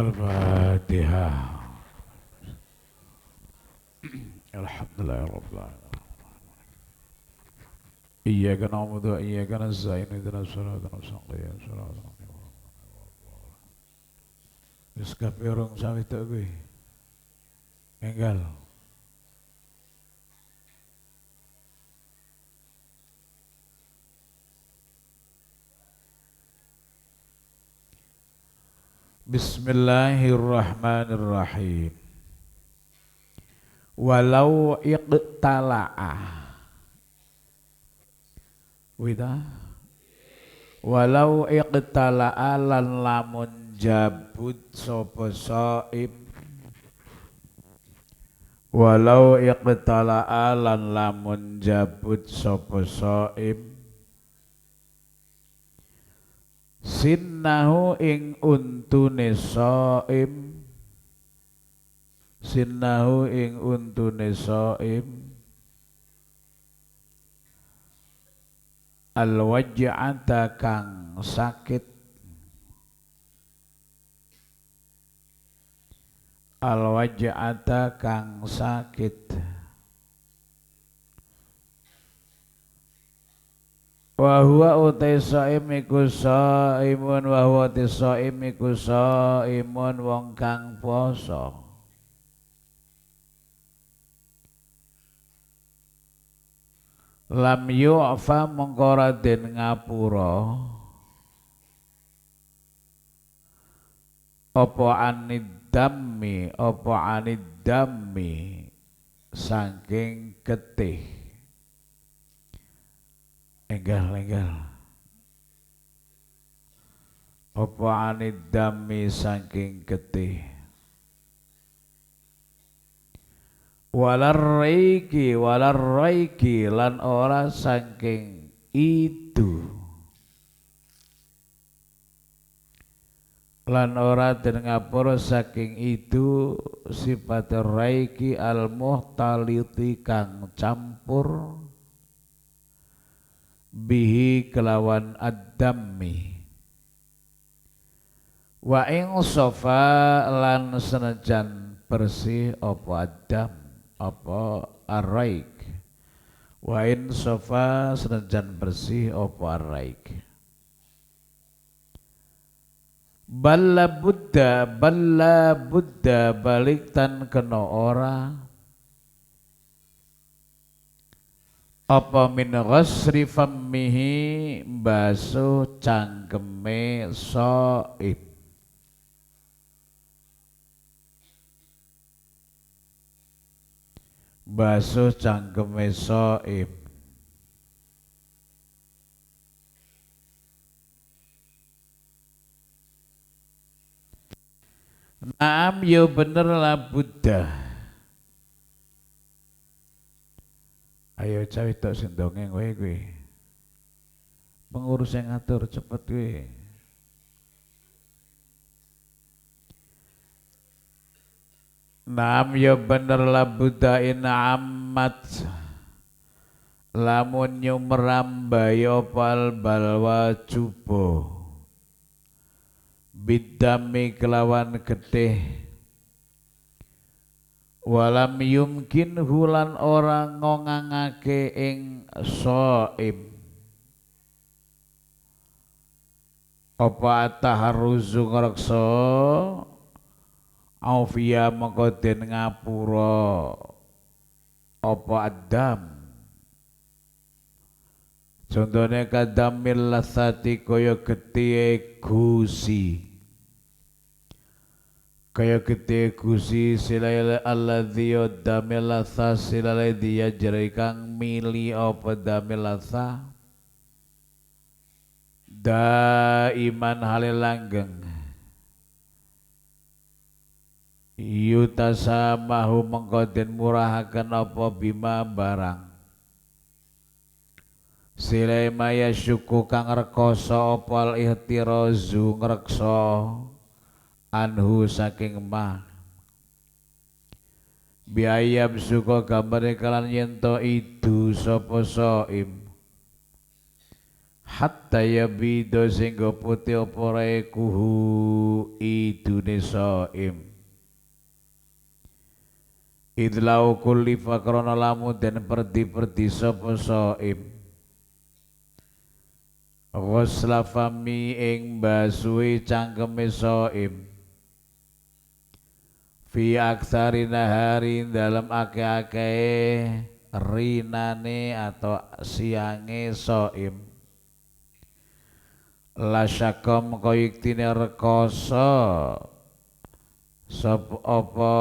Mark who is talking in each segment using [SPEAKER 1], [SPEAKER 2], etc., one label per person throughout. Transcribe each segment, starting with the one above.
[SPEAKER 1] Al-Fatihah. Alhamdulillahirabbil alamin. Iyyaka na'budu wa iyyaka nasta'in ihdinas siratal mustaqim siratal ladzina wis kabeh urung sawidak kuwi. Enggal. Bismillahirrahmanirrahim. Walau iqtala'a wida walau iqtala'a lan lamun jabut sapa shaim walau iqtala'a lan lamun jabut sapa shaim sinnahu ing untune shaim sinnahu ing untune shaim al-waj'ata kang sakit al-waj'ata kang sakit wa huwa utai shaim iku shaimun wa huwa tisaim iku shaimun wong kang poso lam yu'fa mengkora den ngapura apa anidami saking getih enggal apa anidami saking getih walar raiki lan ora saking itu lan ora den ngapura saking itu sifat raiki al muhtaliti kang campur bihi kelawan ad-dammi wa ing sofa lan senajan bersih apa adam apa araik wa in sofa senajan bersih apa araik balla buddha balik tan kena ora apa min ghasri fammihi basuh cangkeme shaib basuh cangkeme shaim naam yo bener lah Buddha ayo cawe tok sing dongeng wae kuwi pengurus yang ngatur cepet kuwi naam ya bener lah Buddha ina amat lamun nyumrambaya pal balwa cupo bidami kelawan getih walam yumkin hulan orang ngongangake ing shaim apa taharruzu ngreksa Aufia mengko den ngapura apa adam contohnya kadamil lasati kaya getih gusi kaya getih gusi silai alladhi damil lasah silai dia jari kang mili apa damil lasah daiman halil langgeng yutasamahu mengko den murahaken apa bima barang silai maya syuku kang rekoso opal ihtirazu ngrekso anhu saking ma biayab suka gambare kalan yento idu sapa shaim hatta yabido singgo putih apa rae kuhu idune shaim idlau kulli fakrona lamu dan perdi sapa shaim ghusla fami ing basuhi cangkeme shaim fi aksari nahari dalam ake-ake rinane atau siange shaim lasyakom koyiktine rekoso sop apa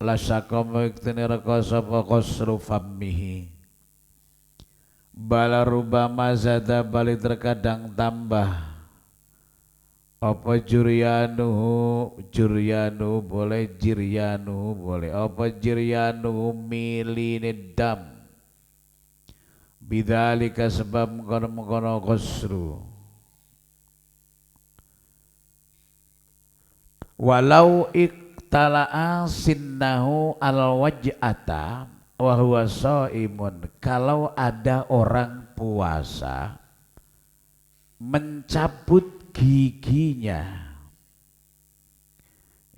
[SPEAKER 1] lasyakom koyiktine rekoso apa kosru famihi bala rubama zada bali terkadang tambah apa juryanu boleh jiryanu boleh apa jiryanu miline dam bidzalika sebab mengkono qasru walau iktala'a sinnahu alwaj'ata wa huwa shaimun kalau ada orang puasa mencabut giginya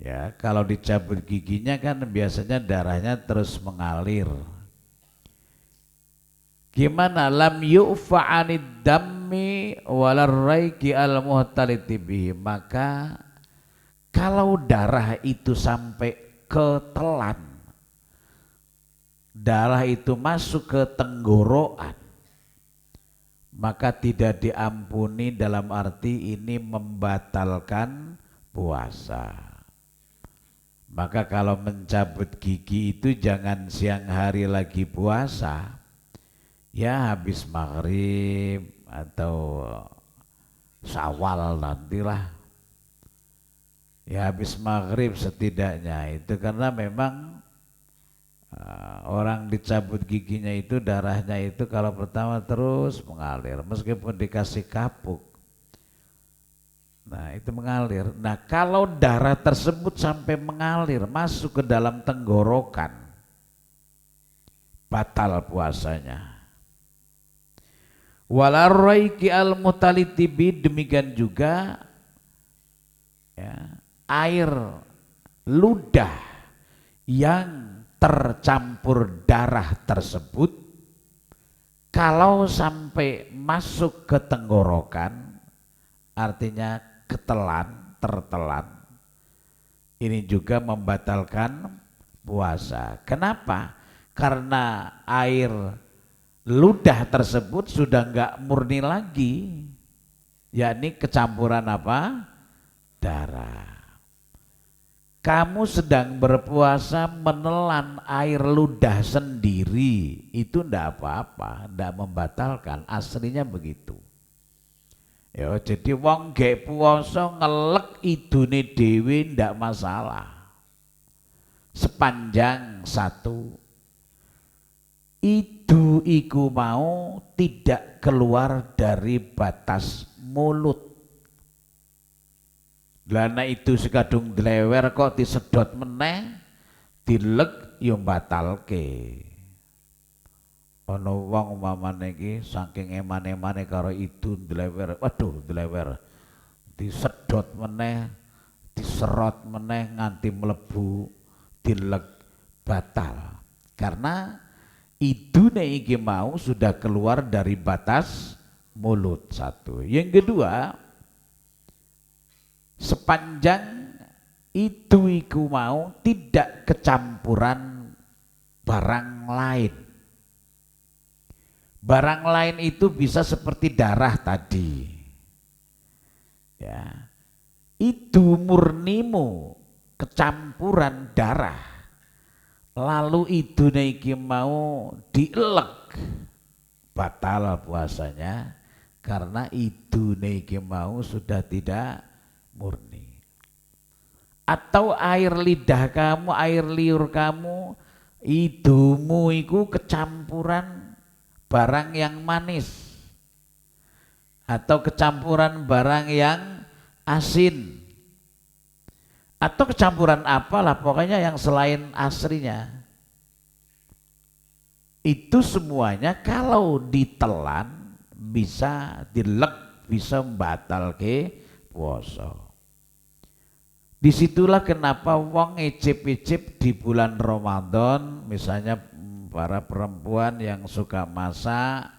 [SPEAKER 1] ya kalau dicabut giginya kan biasanya darahnya terus mengalir. Gimana lam yu'fa'anid dammi walar raiki al muhtaliti bihi maka kalau darah itu sampai ke telan darah itu masuk ke tenggorokan maka tidak diampuni dalam arti ini membatalkan puasa. Maka kalau mencabut gigi itu jangan siang hari lagi puasa. Ya habis maghrib atau Syawal nantilah. Ya habis maghrib setidaknya itu karena memang orang dicabut giginya itu darahnya itu kalau pertama terus mengalir meskipun dikasih kapuk. Nah itu mengalir. Nah kalau darah tersebut sampai mengalir masuk ke dalam tenggorokan batal puasanya. Walarraiki al-mutalitibi demikian juga ya, air ludah yang tercampur darah tersebut kalau sampai masuk ke tenggorokan artinya tertelan ini juga membatalkan puasa. Kenapa? Karena air ludah tersebut sudah enggak murni lagi, yakni kecampuran apa? Darah. Kamu sedang berpuasa menelan air ludah sendiri, itu enggak apa-apa, enggak membatalkan, aslinya begitu. Ya, jadi wong gek puasa ngelek idune dhewe ndak masalah. Sepanjang satu idu iku mau tidak keluar dari batas mulut. Lana itu sekadung dlewer kok disedot meneh dilek yo batalke. Ana wong umpamane iki saking eman-emane karo itu dlewer, waduh dlewer disedot meneh, diserot meneh nganti mlebu dilek batal. Karena idune iki mau sudah keluar dari batas mulut satu. Yang kedua, sepanjang itu iku mau tidak kecampuran barang lain. Barang lain itu bisa seperti darah tadi. Ya. Itu murnimu kecampuran darah. Lalu itu iki mau dielek batal puasanya karena itu iki mau sudah tidak murni. Atau air lidah kamu, air liur kamu, idumu iku kecampuran barang yang manis atau kecampuran barang yang asin atau kecampuran apalah pokoknya yang selain aslinya. Itu semuanya kalau ditelan bisa dilek, bisa membatalke puasa. Disitulah kenapa wong icip-icip di bulan Ramadan, misalnya para perempuan yang suka masak,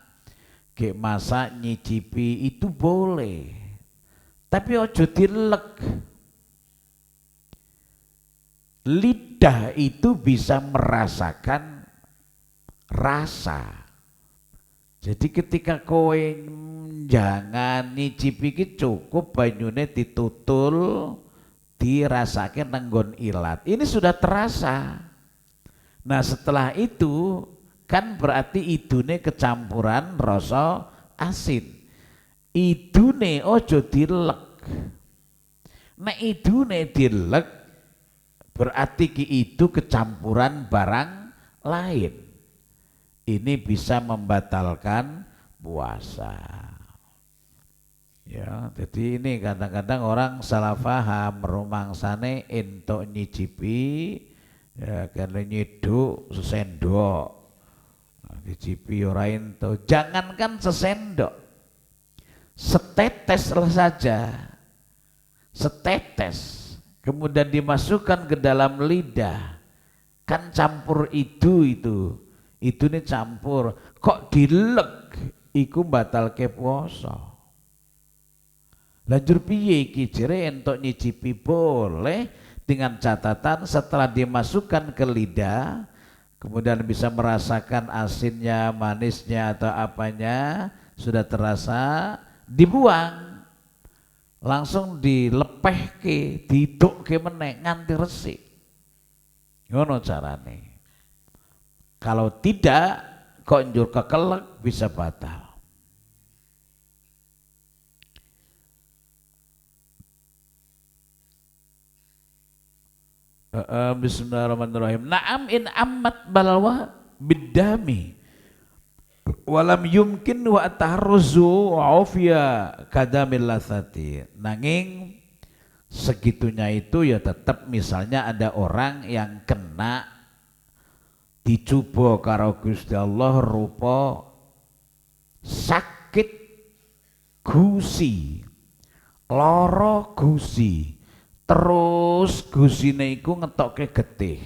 [SPEAKER 1] masak nyicipi itu boleh, tapi ojo dilek. Lidah itu bisa merasakan rasa. Jadi ketika kowe jangan nyicipi iki cukup banyune ditutul, dirasake nenggon ilat. Ini sudah terasa. Nah setelah itu kan berarti idune kecampuran rasa asin. Idune ojo dilek. Nek idune dilek berarti ki itu kecampuran barang lain. Ini bisa membatalkan puasa. Ya, jadi ini kadang-kadang orang salah paham, rumangsane entuk nyicipi ya karena nyiduk sesendok. Nah, nyicipi ora entuk. Jangankan sesendok. Setetes saja. Setetes. Kemudian dimasukkan ke dalam lidah, kan campur itu nih campur, kok dilek, iku batalke puasa. Lanjur piye iki jere entuk nyicipi boleh dengan catatan setelah dimasukkan ke lidah, kemudian bisa merasakan asinnya, manisnya atau apanya sudah terasa, dibuang. Langsung dilepehke, didukke meneh nganti resik. Ngono carane. Kalau tidak kok njur kekelek bisa batal. Bismillahirrahmanirrahim. Naam in ammat balwa bidami walam yumkin wa taharruzu aufia kadamil latsati. Nanging segitunya itu ya tetap misalnya ada orang yang kena dicoba karo Gusti Allah rupa sakit gusi, lara gusi, terus gusine iku ngetokke getih.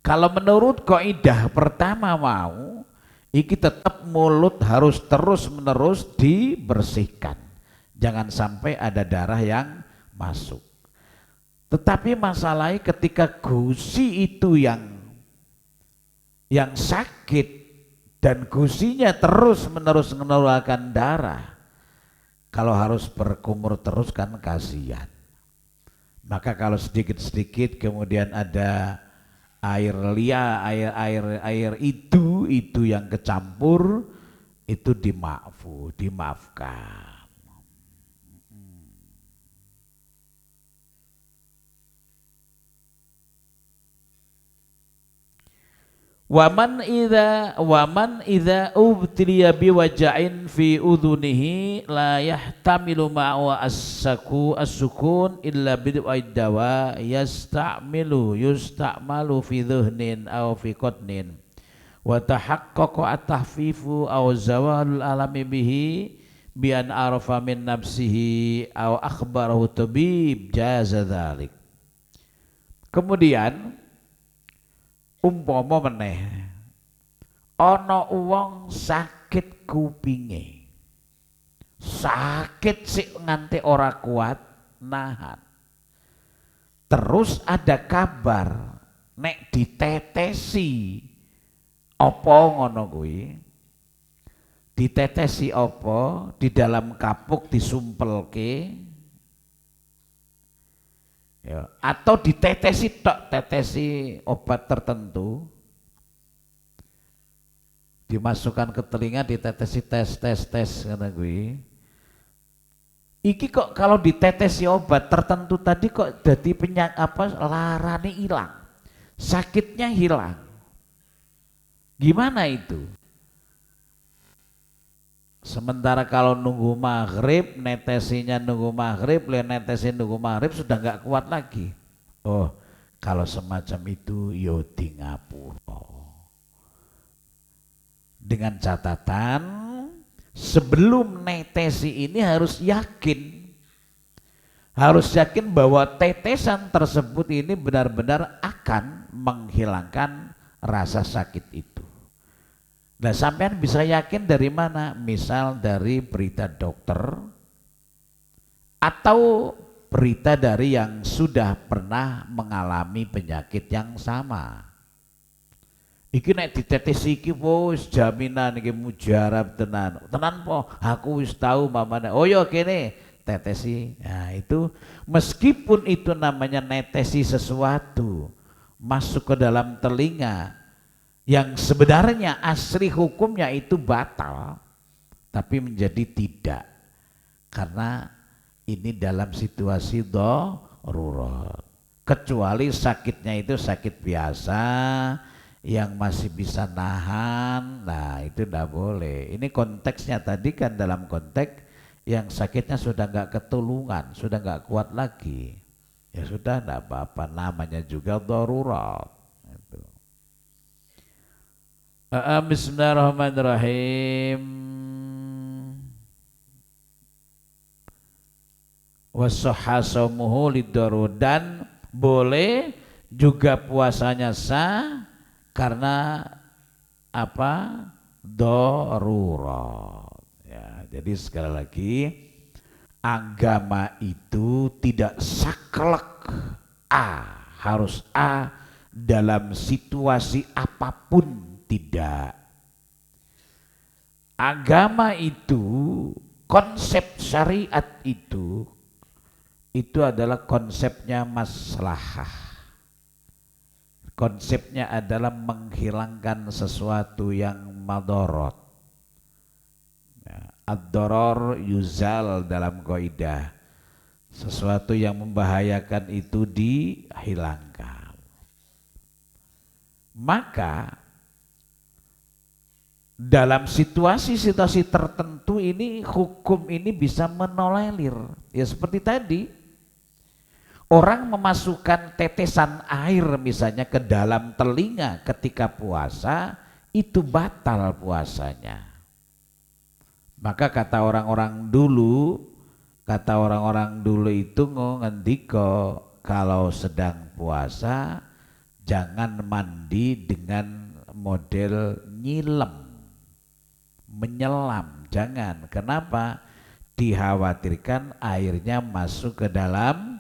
[SPEAKER 1] Kalau menurut kaidah pertama mau, iki tetap mulut harus terus menerus dibersihkan. Jangan sampai ada darah yang masuk. Tetapi masalahnya ketika gusi itu yang sakit dan gusinya terus menerus mengeluarkan darah, kalau harus berkumur terus kan kasihan. Maka kalau sedikit-sedikit kemudian ada air itu yang kecampur itu dimaafkan. Waman idza ubtiliya biwaja'in fi udhunihi la yahtamilu ma'wa as-sukun illa bid'id dawa yusta'malu fi dhuhnin aw fi qatnin wa tahaqqaqa at-tahfifu aw zawalul alami bihi bi an arafa min nafsihi aw akhbarahu tabib jaza dzalik. Kemudian umpama meneh ana wong sakit kupinge, sakit sik nganti ora kuat nahan, terus ada kabar nek ditetesi apa ngono kuwi, ditetesi apa di dalam kapuk disumpelke ya, atau ditetesi tok, tetesi obat tertentu dimasukkan ke telinga, ditetesi tes ngene kuwi. Iki kok kalau ditetesi obat tertentu tadi kok jadi larane hilang, sakitnya hilang, gimana itu? Sementara kalau nunggu maghrib, netesinya nunggu maghrib, netesin nunggu maghrib sudah nggak kuat lagi. Oh, kalau semacam itu yo di ngapura. dengan catatan sebelum netesi ini harus yakin bahwa tetesan tersebut ini benar-benar akan menghilangkan rasa sakit itu. Nah, sampean bisa yakin dari mana? Misal dari berita dokter atau berita dari yang sudah pernah mengalami penyakit yang sama. Iki nek ditetesi iki wis jaminan iki mujarab tenan. Tenan po, aku wis tahu mamane. Oh yo kene tetesi. Nah, itu meskipun itu namanya netesi sesuatu masuk ke dalam telinga yang sebenarnya asli hukumnya itu batal, tapi menjadi tidak. Karena ini dalam situasi darurat. Kecuali sakitnya itu sakit biasa yang masih bisa nahan, nah itu tidak boleh. Ini konteksnya tadi kan dalam konteks yang sakitnya sudah nggak ketulungan, sudah nggak kuat lagi, ya sudah tidak apa-apa, namanya juga darurat. Itu. Bismillahirrahmanirrahim. Wassahasamuhu lidarurat, dan boleh juga puasanya sah karena apa? Darurat. Ya, jadi sekali lagi agama itu tidak saklek harus dalam situasi apapun, tidak. Agama itu, konsep syariat itu adalah konsepnya maslahah. Konsepnya adalah menghilangkan sesuatu yang madorot. Ad-doror yuzal dalam kaidah. Sesuatu yang membahayakan itu dihilangkan. Maka dalam situasi-situasi tertentu ini hukum ini bisa menolelir. Ya seperti tadi. Orang memasukkan tetesan air misalnya ke dalam telinga ketika puasa, itu batal puasanya. Maka kata orang-orang dulu itu ngendiko kalau sedang puasa jangan mandi dengan model nyilem, menyelam, jangan. Kenapa? Dikhawatirkan airnya masuk ke dalam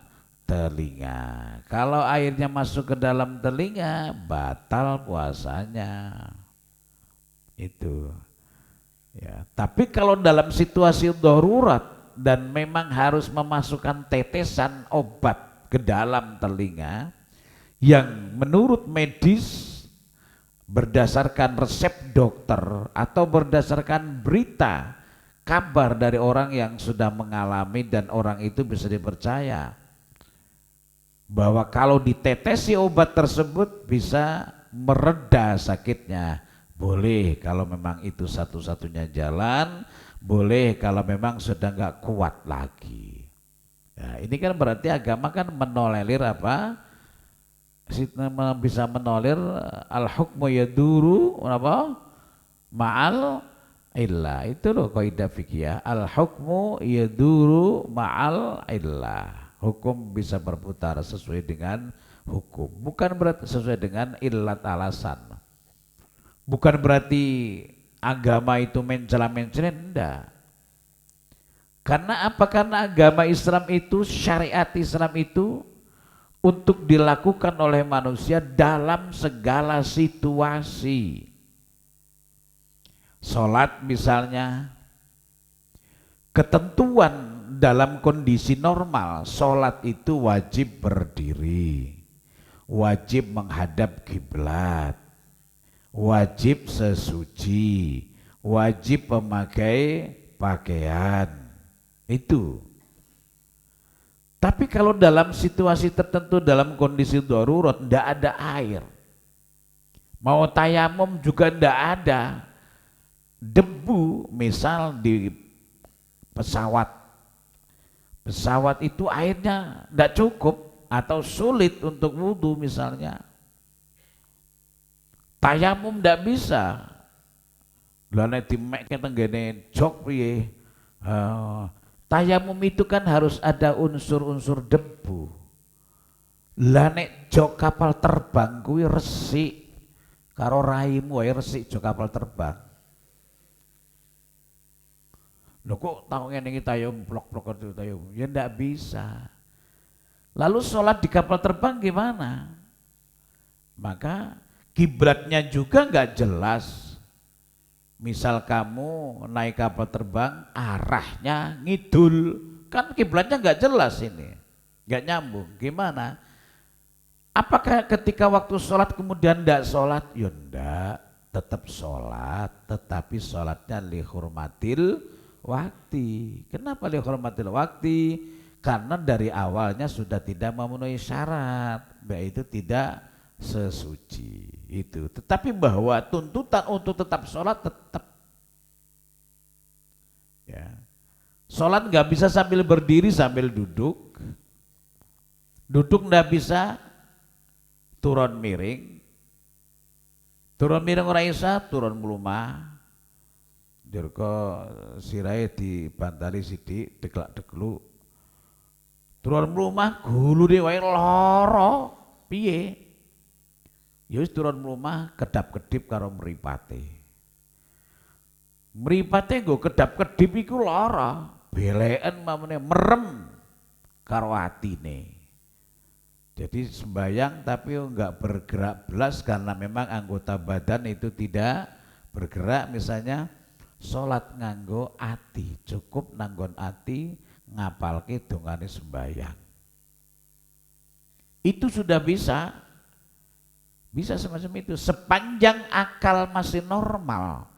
[SPEAKER 1] telinga. Kalau airnya masuk ke dalam telinga, batal puasanya. Itu. Ya, tapi kalau dalam situasi darurat dan memang harus memasukkan tetesan obat ke dalam telinga yang menurut medis berdasarkan resep dokter atau berdasarkan berita kabar dari orang yang sudah mengalami dan orang itu bisa dipercaya bahwa kalau ditetesi obat tersebut bisa mereda sakitnya, boleh kalau memang itu satu-satunya jalan, boleh kalau memang sudah nggak kuat lagi. Nah, ini kan berarti agama kan menolerir apa? Bisa menolerir al-hukmu yaduru apa? Ma'al illah. Itu loh kaidah fikih, al-hukmu yaduru ma'al illah. Hukum bisa berputar sesuai dengan hukum, bukan berarti sesuai dengan illat alasan. Bukan berarti agama itu mencela-mencela, enggak. Karena apa? Karena agama Islam itu, syariat Islam itu untuk dilakukan oleh manusia dalam segala situasi. Sholat misalnya, ketentuan dalam kondisi normal, sholat itu wajib berdiri, wajib menghadap kiblat, wajib sesuci, wajib memakai pakaian, itu. Tapi kalau dalam situasi tertentu, dalam kondisi darurat, tidak ada air, mau tayamum juga tidak ada, debu misal di pesawat itu airnya tidak cukup atau sulit untuk wudhu misalnya, tayamum tidak bisa, Lah nek dimekke tenggene jok piye? Tayamum itu kan harus ada unsur-unsur debu. Lah nek jok kapal terbang kuwi resik karo raimu wae resik jok kapal terbang. Lho kok tau ngene iki tayamum blok-blok tayamum? Ya ndak bisa. Lalu sholat di kapal terbang gimana? Maka kiblatnya juga nggak jelas. Misal kamu naik kapal terbang arahnya ngidul, kan kiblatnya nggak jelas ini, nggak nyambung. Gimana? Apakah ketika waktu sholat kemudian tidak sholat? Ya enggak, tetap sholat, tetapi sholatnya lihurmatil wakti. Kenapa lihurmatil wakti? Karena dari awalnya sudah tidak memenuhi syarat, yaitu tidak sesuci itu. Tetapi bahwa tuntutan untuk tetap sholat tetap, ya. Sholat nggak bisa sambil berdiri sambil duduk, duduk nggak bisa turun miring ora isa, turun melumah. Dirko sirai dibantali sidik deglak deglu, turun melumah gulu deh wae loro piye? Ya wis turun mlumah kedap-kedip karo mripate. Mripate nggo kedap-kedip iku lara, beleken mamane merem karo atine. Jadi sembayang tapi enggak bergerak belas karena memang anggota badan itu tidak bergerak. Misalnya sholat nganggo ati, cukup nanggon ati ngapalke dongane sembayang. Itu sudah bisa. Bisa semacam itu, sepanjang akal masih normal,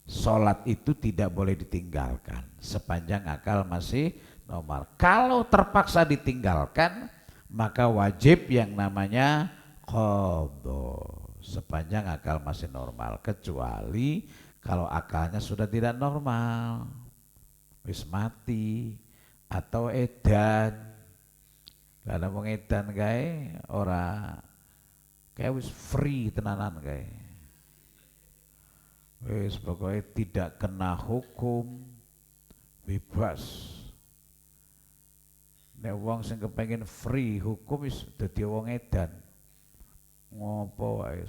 [SPEAKER 1] sholat itu tidak boleh ditinggalkan, sepanjang akal masih normal. Kalau terpaksa ditinggalkan, maka wajib yang namanya qadha, sepanjang akal masih normal, kecuali kalau akalnya sudah tidak normal, wis mati, atau edan. Lah wong edan kae ora kayak wis free tenanan kayak wis pokoknya tidak kena hukum, bebas. Nek wong sing kepengen free hukum wis dadi wong edan ngopo wae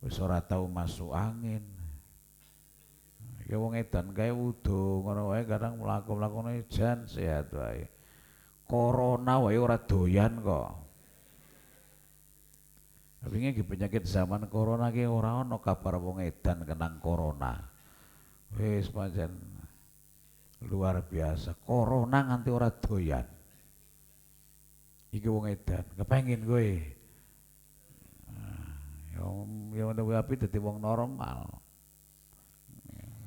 [SPEAKER 1] wis ora tau masuk angin. Ya wong edan kayak wudu ngono wae, kadang mlaku-mlakune jan sehat wae. Corona wae ora doyan kok. Tapi ini penyakit zaman corona ki ora ono kabar wong edan kenang corona. Wis pancen luar biasa. Corona nganti ora doyan. Iki wong edan, kepengin kowe. Ya ngono api dadi wong normal.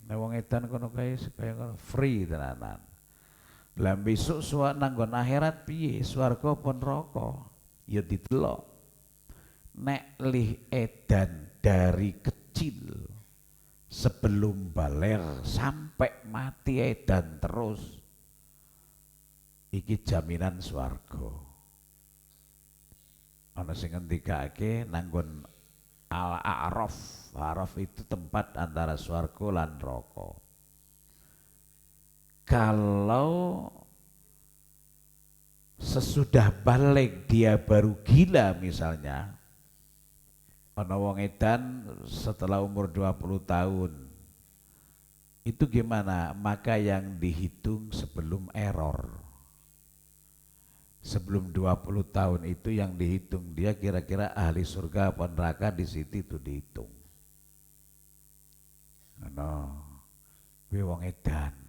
[SPEAKER 1] Nek wong edan kono kae kaya free tenanan. Lah besok suwak nanggon akhirat piye? Swarga apa neraka? Ya didelok. Nek lih edan dari kecil sebelum baler sampai mati edan terus, iki jaminan swarga. Ana sing ngendikake nanggon al-a'raf. A'raf itu tempat antara swarga lan neraka. Kalau sesudah balik dia baru gila misalnya, ana wong edan setelah umur 20 tahun. Itu gimana? Maka yang dihitung sebelum error. Sebelum 20 tahun itu yang dihitung dia kira-kira ahli surga apa neraka, di situ itu dihitung. Ana kuwi wong edan.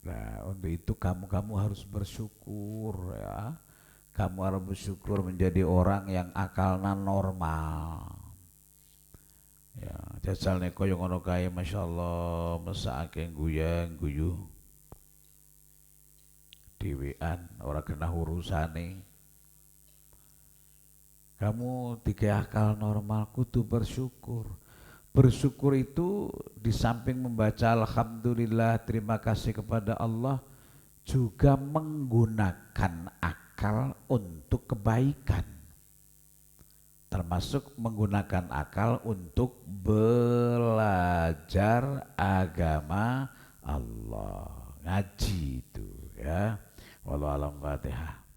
[SPEAKER 1] Nah, untuk itu kamu harus bersyukur ya. Kamu harus bersyukur menjadi orang yang akalnya normal. Ya, jajal neko yang ngono kae masyaallah mesake guyu dhewean ora kena urusane. Kamu tiga akal normal kudu bersyukur. Bersyukur itu di samping membaca alhamdulillah terima kasih kepada Allah, juga menggunakan akal untuk kebaikan. termasuk menggunakan akal untuk belajar agama Allah, ngaji itu ya. Wallahu a'lam. Fatihah.